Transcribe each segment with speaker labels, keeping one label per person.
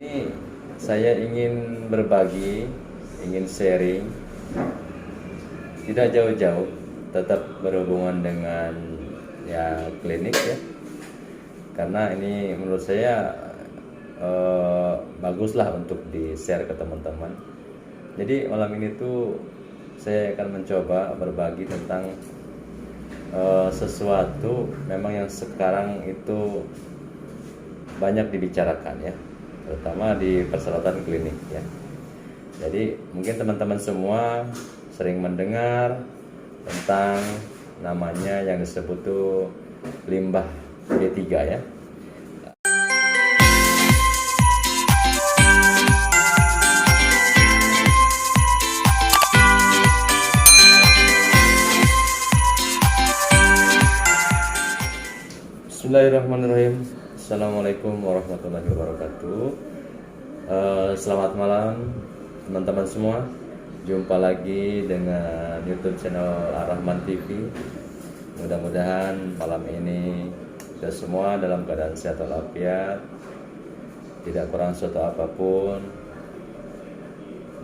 Speaker 1: Ini saya ingin berbagi, ingin sharing, tidak jauh-jauh, tetap berhubungan dengan klinik ya. Karena ini menurut saya baguslah untuk di-share ke teman-teman. Jadi malam ini tuh saya akan mencoba berbagi tentang sesuatu memang yang sekarang itu banyak dibicarakan ya, terutama di persyaratan klinik ya. Jadi mungkin teman-teman semua sering mendengar tentang namanya yang disebut tuh limbah B3 ya. Bismillahirrahmanirrahim. Assalamualaikum warahmatullahi wabarakatuh. Selamat malam teman-teman semua. Jumpa lagi dengan YouTube channel Ar-Rahman TV. Mudah-mudahan malam ini kita semua dalam keadaan sehat walafiat, tidak kurang suatu apapun.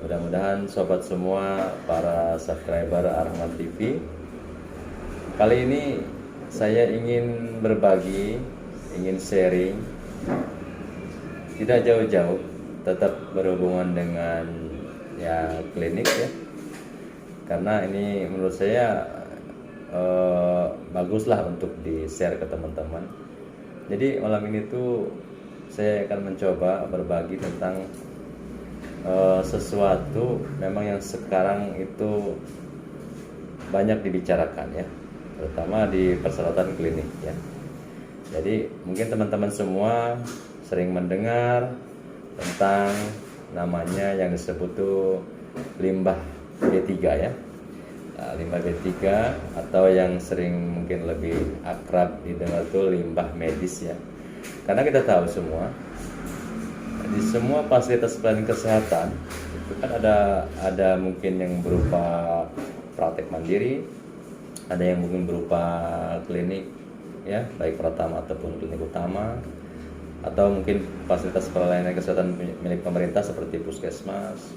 Speaker 1: Mudah-mudahan sobat semua para subscriber Ar-Rahman TV, kali ini saya ingin berbagi, ingin sharing, tidak jauh-jauh, tetap berhubungan dengan klinik ya. Karena ini menurut saya baguslah untuk di-share ke teman-teman. Jadi malam ini tuh saya akan mencoba berbagi tentang sesuatu memang yang sekarang itu banyak dibicarakan ya, terutama di persyaratan klinik ya. Jadi mungkin teman-teman semua sering mendengar tentang namanya yang disebut tuh limbah B3 ya. Nah, limbah B3 atau yang sering mungkin lebih akrab didengar tuh limbah medis ya. Karena kita tahu semua di semua fasilitas pelayanan kesehatan itu kan ada mungkin yang berupa praktek mandiri, ada yang mungkin berupa klinik ya, baik Pratama ataupun klinik utama, atau mungkin fasilitas pelayanan kesehatan milik pemerintah seperti puskesmas,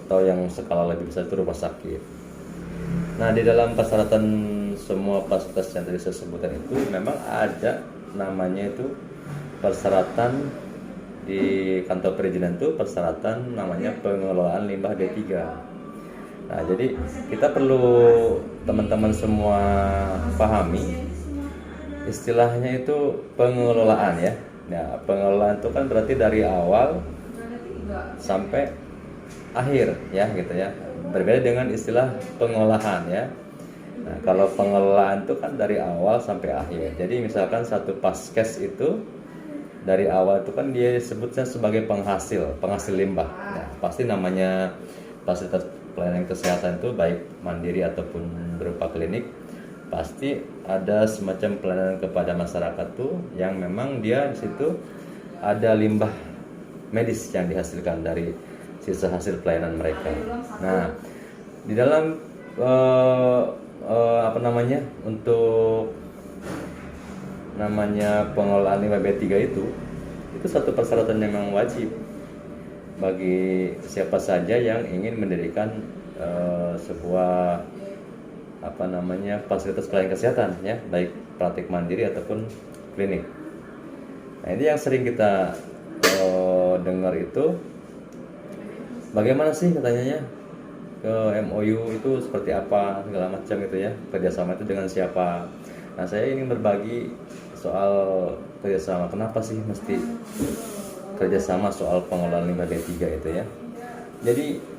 Speaker 1: atau yang skala lebih besar itu rumah sakit. Nah, di dalam persyaratan semua fasilitas yang tadi saya sebutkan itu memang ada namanya itu persyaratan di kantor perizinan itu persyaratan namanya pengelolaan limbah B3. Nah, jadi kita perlu teman-teman semua pahami istilahnya itu pengelolaan ya. Nah, pengelolaan itu kan berarti dari awal sampai akhir ya gitu ya. Berbeda dengan istilah pengolahan ya. Nah, kalau pengelolaan itu kan dari awal sampai akhir. Jadi misalkan satu paskes itu dari awal itu kan dia disebutnya sebagai penghasil limbah. Nah, pasti namanya fasilitas pelayanan kesehatan itu baik mandiri ataupun berupa klinik, pasti ada semacam pelayanan kepada masyarakat tuh yang memang dia di situ ada limbah medis yang dihasilkan dari sisa hasil pelayanan mereka. Nah, di dalam untuk namanya pengelolaan limbah B3 itu satu persyaratan yang memang wajib bagi siapa saja yang ingin mendirikan sebuah fasilitas pelayanan kesehatan ya, baik praktik mandiri ataupun klinik. Nah, ini yang sering kita dengar itu, bagaimana sih katanya ke MOU itu seperti apa segala macam gitu ya, kerjasama itu dengan siapa. Nah, saya ingin berbagi soal kerjasama, kenapa sih mesti kerjasama soal pengelolaan limbah B3 itu ya. Jadi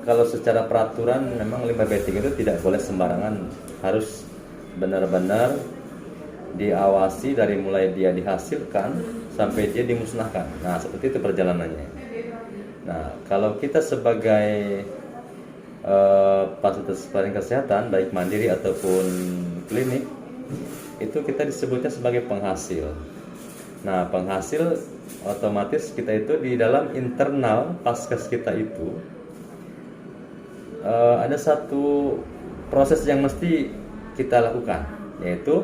Speaker 1: kalau secara peraturan memang limbah B3 itu tidak boleh sembarangan, harus benar-benar diawasi dari mulai dia dihasilkan sampai dia dimusnahkan. Nah, seperti itu perjalanannya. Nah, kalau kita sebagai fasilitas pelayanan kesehatan baik mandiri ataupun klinik itu kita disebutnya sebagai penghasil. Nah, penghasil otomatis kita itu di dalam internal paskes kita itu ada satu proses yang mesti kita lakukan, yaitu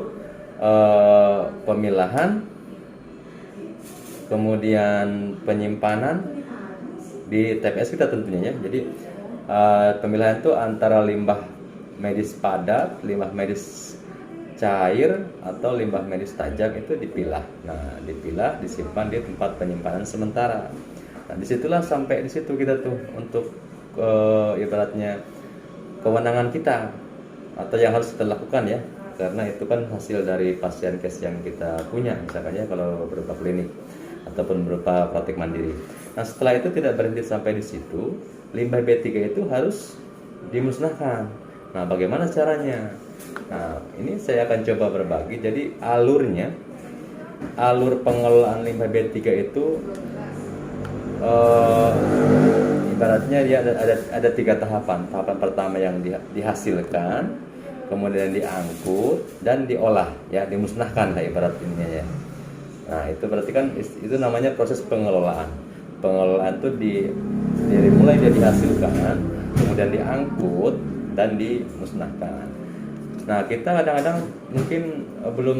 Speaker 1: pemilahan, kemudian penyimpanan di TPS kita tentunya ya. Jadi pemilihan itu antara limbah medis padat, limbah medis cair, atau limbah medis tajam itu dipilah. Nah, dipilah, disimpan di tempat penyimpanan sementara. Nah, disitulah sampai di situ kita tuh untuk ibaratnya kewenangan kita atau yang harus kita lakukan ya, karena itu kan hasil dari pasien case yang kita punya, misalkan ya kalau berupa klinik ataupun berupa praktik mandiri. Nah, setelah itu tidak berhenti sampai di situ, limbah B3 itu harus dimusnahkan. Nah, bagaimana caranya? Nah, ini saya akan coba berbagi. Jadi alur pengelolaan limbah B3 itu ibaratnya dia ada 3 tahapan. Tahapan pertama yang dihasilkan, kemudian diangkut dan diolah, ya, dimusnahkan lah ibarat ininya ya. Nah, itu berarti kan itu namanya proses pengelolaan. Pengelolaan itu dari mulai dia dihasilkan, kemudian diangkut dan dimusnahkan. Nah, kita kadang-kadang mungkin belum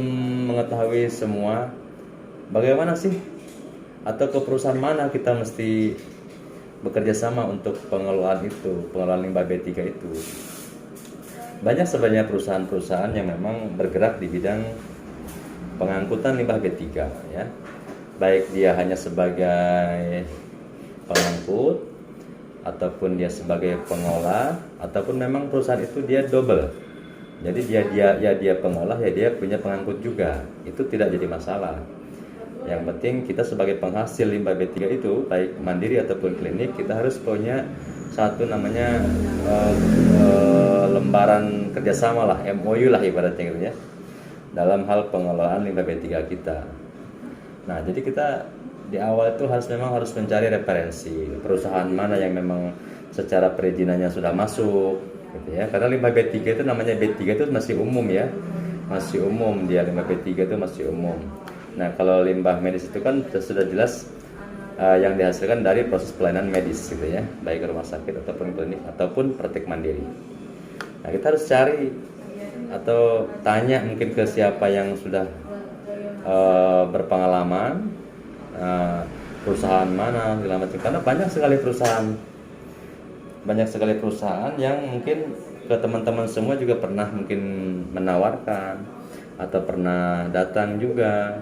Speaker 1: mengetahui semua bagaimana sih atau ke perusahaan mana kita mesti bekerja sama untuk pengelolaan limbah B3 itu. Banyak sebenarnya perusahaan-perusahaan yang memang bergerak di bidang pengangkutan limbah B3 ya. Baik dia hanya sebagai pengangkut ataupun dia sebagai pengolah, ataupun memang perusahaan itu dia double. Jadi dia pengolah, ya dia punya pengangkut juga. Itu tidak jadi masalah. Yang penting kita sebagai penghasil limbah B3 itu, baik mandiri ataupun klinik, kita harus punya satu namanya lembaran kerjasama lah, MOU lah ibaratnya gitu ya, dalam hal pengelolaan limbah B3 kita. Nah, jadi kita di awal itu memang harus mencari referensi perusahaan mana yang memang secara perizinannya sudah masuk gitu ya. Karena limbah B3 itu namanya B3 itu masih umum ya. Masih umum, dia limbah B3 itu masih umum. Nah, kalau limbah medis itu kan sudah jelas yang dihasilkan dari proses pelayanan medis gitu ya, baik rumah sakit ataupun klinik ataupun praktik mandiri. Nah, kita harus cari atau tanya mungkin ke siapa yang sudah berpengalaman, perusahaan mana segala macam, karena banyak sekali perusahaan yang mungkin ke teman-teman semua juga pernah mungkin menawarkan atau pernah datang juga.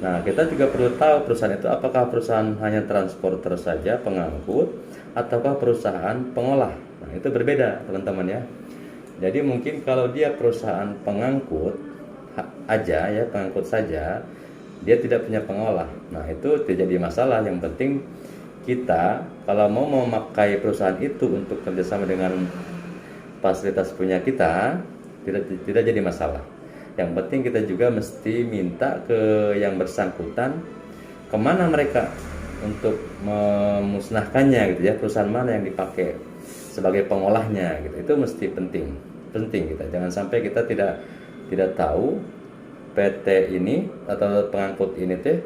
Speaker 1: Nah, kita juga perlu tahu perusahaan itu apakah perusahaan hanya transporter saja, pengangkut, ataukah perusahaan pengolah. Nah, itu berbeda teman-teman ya. Jadi mungkin kalau dia perusahaan pengangkut aja ya, pengangkut saja, dia tidak punya pengolah. Nah, itu tidak jadi masalah. Yang penting kita kalau mau memakai perusahaan itu untuk kerjasama dengan fasilitas punya kita, tidak jadi masalah. Yang penting kita juga mesti minta ke yang bersangkutan kemana mereka untuk memusnahkannya gitu ya, perusahaan mana yang dipakai sebagai pengolahnya gitu. Itu mesti penting kita. Jangan sampai kita tidak tahu PT ini atau pengangkut ini teh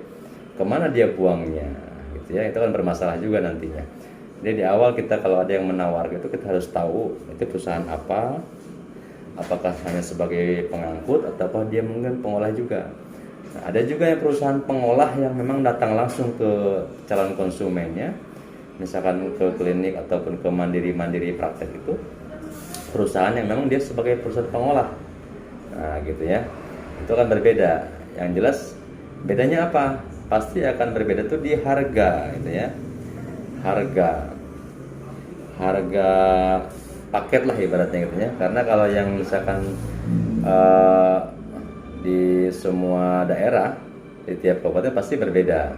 Speaker 1: kemana dia buangnya gitu ya. Itu kan bermasalah juga nantinya. Jadi di awal kita kalau ada yang menawar gitu, kita harus tahu itu perusahaan apa, apakah hanya sebagai pengangkut ataukah dia mungkin pengolah juga. Nah, ada juga yang perusahaan pengolah yang memang datang langsung ke calon konsumennya, misalkan ke klinik ataupun ke mandiri praktek, itu perusahaan yang memang dia sebagai perusahaan pengolah. Nah, gitu ya. Itu kan berbeda. Yang jelas bedanya apa? Pasti akan berbeda tuh di harga gitu ya. Harga paket lah ibaratnya gitu ya. Karena kalau yang misalkan di semua daerah, di tiap kabupaten pasti berbeda.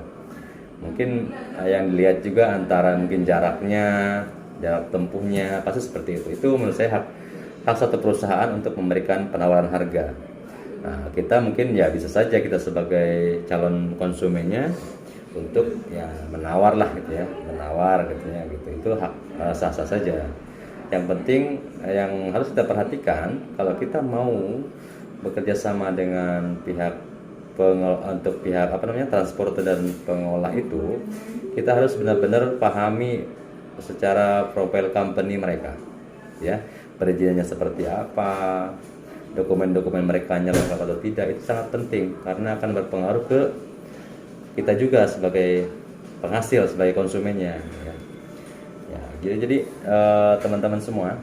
Speaker 1: Mungkin yang dilihat juga antara mungkin jarak tempuhnya, pasti seperti itu. Itu menurut saya hak satu perusahaan untuk memberikan penawaran harga. Nah, kita mungkin ya bisa saja kita sebagai calon konsumennya untuk ya menawar gitu ya gitu. Itu hak sah-sah saja. Yang penting yang harus kita perhatikan kalau kita mau bekerja sama dengan untuk pihak transporter dan pengolah itu, kita harus benar-benar pahami secara profil company mereka ya, perizinannya seperti apa, dokumen-dokumen mereka lengkap atau tidak. Itu sangat penting karena akan berpengaruh ke kita juga sebagai penghasil, sebagai konsumennya ya. Ya, jadi teman-teman semua,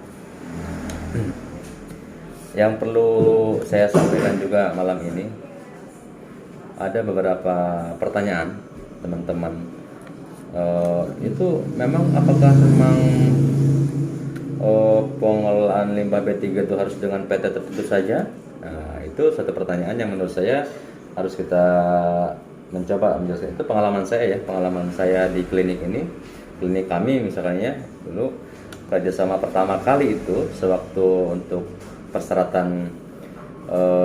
Speaker 1: yang perlu saya sampaikan juga malam ini, ada beberapa pertanyaan teman-teman. Itu memang apakah memang pengelolaan limbah B3 itu harus dengan PT tertentu saja? Nah, itu satu pertanyaan yang menurut saya harus kita mencoba menjelaskan. Itu pengalaman saya di klinik ini, klinik kami misalnya dulu kerjasama pertama kali itu sewaktu untuk persyaratan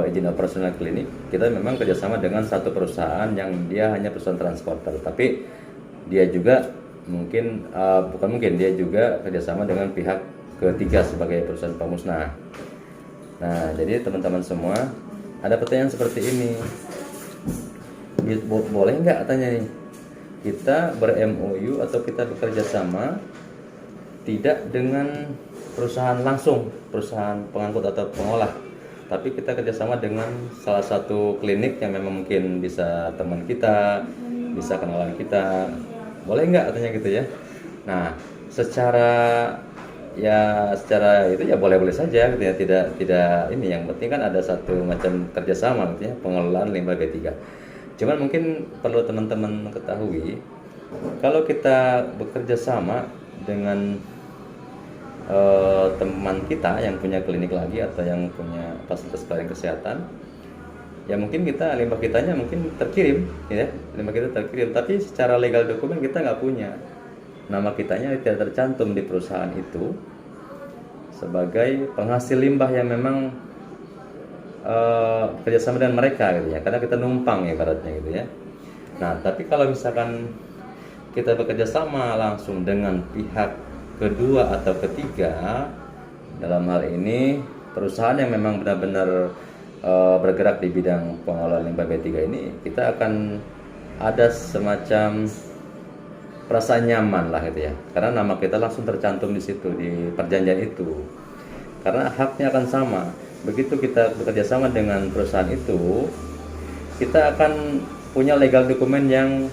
Speaker 1: izin operasional klinik, kita memang kerjasama dengan satu perusahaan yang dia hanya perusahaan transporter, tapi dia juga dia juga kerjasama dengan pihak ketiga sebagai perusahaan pemusnah. Nah, jadi teman-teman semua, ada pertanyaan seperti ini, boleh nggak katanya nih kita ber-MOU atau kita bekerja sama tidak dengan perusahaan langsung, perusahaan pengangkut atau pengolah, tapi kita kerjasama dengan salah satu klinik yang memang mungkin bisa teman kita, bisa kenalan kita, boleh nggak katanya gitu ya. Nah, secara itu ya boleh-boleh saja gitu ya, tidak ini, yang penting kan ada satu macam kerjasama gitu ya, pengelolaan limbah B3. Cuman mungkin perlu teman-teman ketahui, kalau kita bekerja sama dengan teman kita yang punya klinik lagi atau yang punya fasilitas pelayanan kesehatan, ya mungkin kita limbah kitanya mungkin terkirim ya, limbah kita terkirim, tapi secara legal dokumen kita nggak punya, nama kitanya tidak tercantum di perusahaan itu sebagai penghasil limbah yang memang kerjasama dengan mereka gitu ya, karena kita numpang ya ibaratnya gitu ya. Nah, tapi kalau misalkan kita bekerja sama langsung dengan pihak kedua atau ketiga, dalam hal ini perusahaan yang memang benar-benar bergerak di bidang pengelolaan limbah B3 ini, kita akan ada semacam perasaan nyaman lah gitu ya, karena nama kita langsung tercantum di situ, di perjanjian itu, karena haknya akan sama. Begitu kita bekerja sama dengan perusahaan itu, kita akan punya legal dokumen yang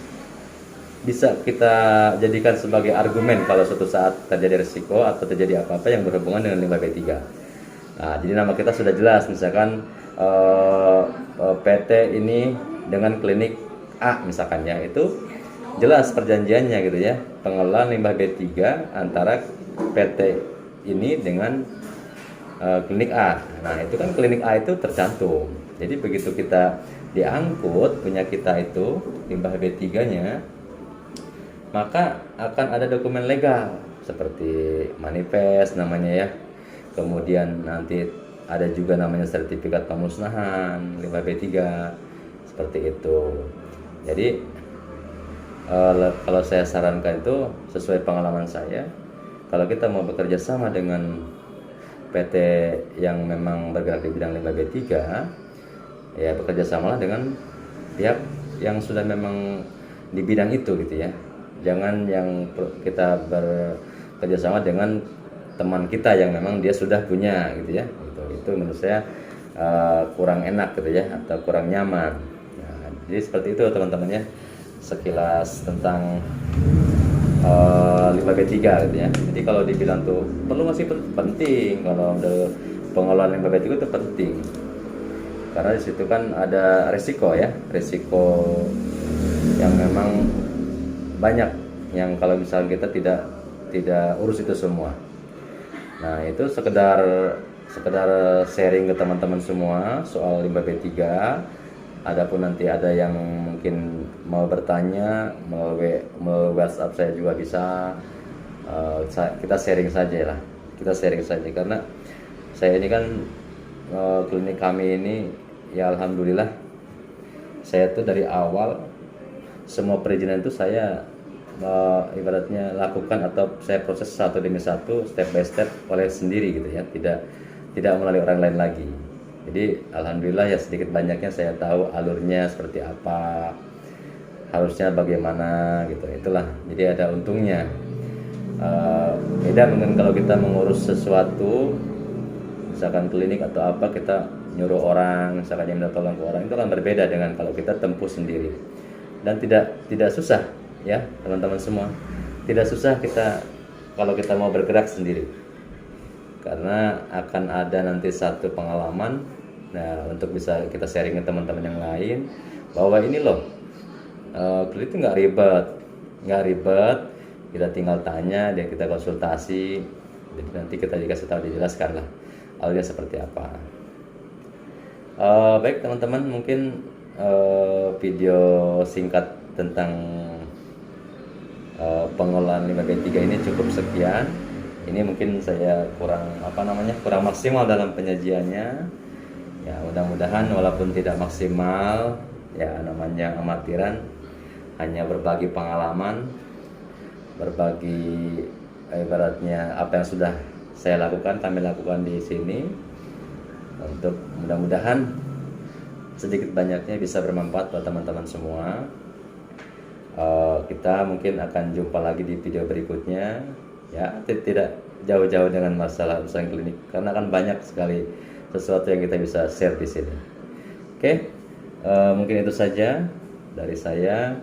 Speaker 1: bisa kita jadikan sebagai argumen kalau suatu saat terjadi risiko atau terjadi apa-apa yang berhubungan dengan limbah B3. Nah, jadi nama kita sudah jelas, misalkan PT ini dengan klinik A misalkan ya, itu jelas perjanjiannya gitu ya, pengelolaan limbah B3 antara PT ini dengan klinik A. Nah, itu kan klinik A itu tercantum. Jadi begitu kita diangkut punya kita itu limbah B3-nya, maka akan ada dokumen legal seperti manifest namanya ya. Kemudian nanti ada juga namanya sertifikat pemusnahan limbah B3 seperti itu. Jadi kalau saya sarankan itu sesuai pengalaman saya, kalau kita mau bekerja sama dengan PT yang memang bergerak di bidang limbah B3, ya bekerja samalah dengan pihak yang sudah memang di bidang itu gitu ya. Jangan yang kita bekerja sama dengan teman kita yang memang dia sudah punya gitu ya. Itu menurut saya kurang enak gitu ya, atau kurang nyaman. Nah, jadi seperti itu teman-teman ya, sekilas tentang limbah B3 gitu ya. Jadi kalau dibilang tuh perlu, masih penting, kalau pengelolaan limbah B3 itu penting. Karena di situ kan ada resiko ya, resiko yang memang banyak, yang kalau misalnya kita tidak urus itu semua. Nah, itu sekedar sharing ke teman-teman semua soal limbah B3. Adapun nanti ada yang mungkin mau bertanya melalui WhatsApp saya juga bisa, kita sharing saja lah. Kita sharing saja, karena saya ini kan klinik kami ini ya alhamdulillah, saya tuh dari awal semua perizinan itu saya ibaratnya lakukan atau saya proses satu demi satu, step by step oleh sendiri gitu ya, tidak melalui orang lain lagi. Jadi alhamdulillah ya, sedikit banyaknya saya tahu alurnya seperti apa, harusnya bagaimana gitu. Itulah, jadi ada untungnya. Beda mungkin kalau kita mengurus sesuatu, misalkan klinik atau apa, kita nyuruh orang, misalkan yang minta tolong ke orang, itu kan berbeda dengan kalau kita tempuh sendiri. dan tidak susah ya teman-teman semua. Tidak susah kita kalau kita mau bergerak sendiri, karena akan ada nanti satu pengalaman. Nah, untuk bisa kita sharing ke teman-teman yang lain bahwa ini loh, kredit itu nggak ribet. Kita tinggal tanya dan kita konsultasi. Jadi nanti kita dikasih tahu, dijelaskan lah alurnya seperti apa. Baik teman-teman, mungkin video singkat tentang pengelolaan 5B3 ini cukup sekian. Ini mungkin saya kurang maksimal dalam penyajiannya. Ya, mudah-mudahan walaupun tidak maksimal, ya namanya amatiran, hanya berbagi pengalaman, berbagi ibaratnya apa yang sudah kami lakukan di sini, untuk mudah-mudahan sedikit banyaknya bisa bermanfaat buat teman-teman semua. Kita mungkin akan jumpa lagi di video berikutnya, ya tidak jauh-jauh dengan masalah usaha klinik, karena kan banyak sekali sesuatu yang kita bisa share di sini. Oke, mungkin itu saja dari saya.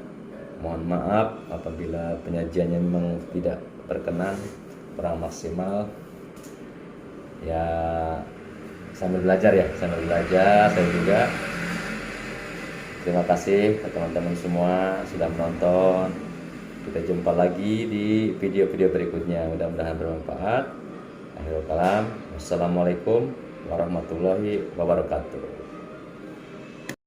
Speaker 1: Mohon maaf apabila penyajiannya memang tidak berkenan, kurang maksimal. Ya sambil belajar saya juga. Terima kasih ke teman-teman semua sudah menonton. Kita jumpa lagi di video-video berikutnya, mudah-mudahan bermanfaat. Akhirul kalam, wassalamualaikum warahmatullahi wabarakatuh.